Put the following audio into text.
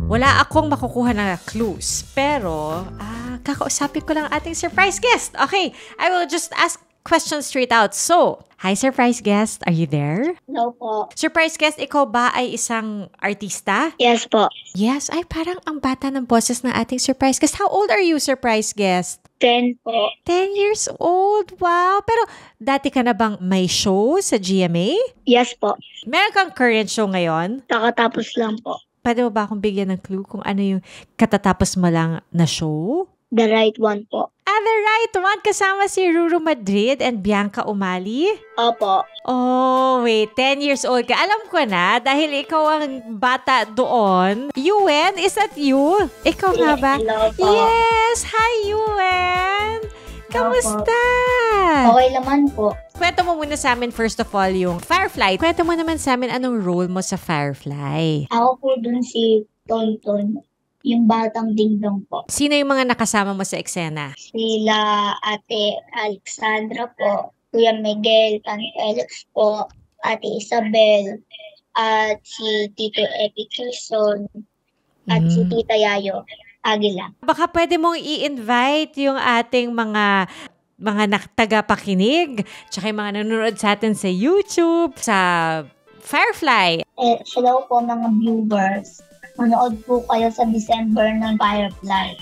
Wala akong makukuha na clues. Pero, kakausapin ko lang ating surprise guest. Okay, I will just ask questions straight out. So, hi surprise guest, are you there? Hello po. Surprise guest, ikaw ba ay isang artista? Yes po. Yes, ay parang ang bata ng boses ng ating surprise guest. How old are you, surprise guest? 10 po. 10 years old, wow. Pero dati ka na bang may show sa GMA? Yes po. Meron kang current show ngayon? Kakatapos lang po. Pwede mo ba akong bigyan ng clue kung ano yung katatapos mo lang na show? The right one po. The right one. Kasama si Ruru Madrid and Bianca Umali. Opo. Oh, wait. 10 years old ka. Alam ko na, dahil ikaw ang bata doon. Yuen, is that you? Ikaw nga ba? Hello po. Yes! Hi, Yuen! Kamusta? Okay naman po. Kwento mo muna sa amin, first of all, yung Firefly. Kwento mo naman sa amin anong role mo sa Firefly. Ako po dun si Tonton. Yung batang dingdong po. Sino yung mga nakasama mo sa eksena? Sila Ate Alexandra po, Kuya Miguel, Tante Alex po, Ate Isabel, at si Tito Epi Quezon, at si Tita Yayo Aguila. Baka pwede mong i-invite yung ating mga tagapakinig, tsaka yung mga nanonood sa atin sa YouTube, sa Firefly. Hello po mga viewers. Manood po kayo sa December ng Firefly.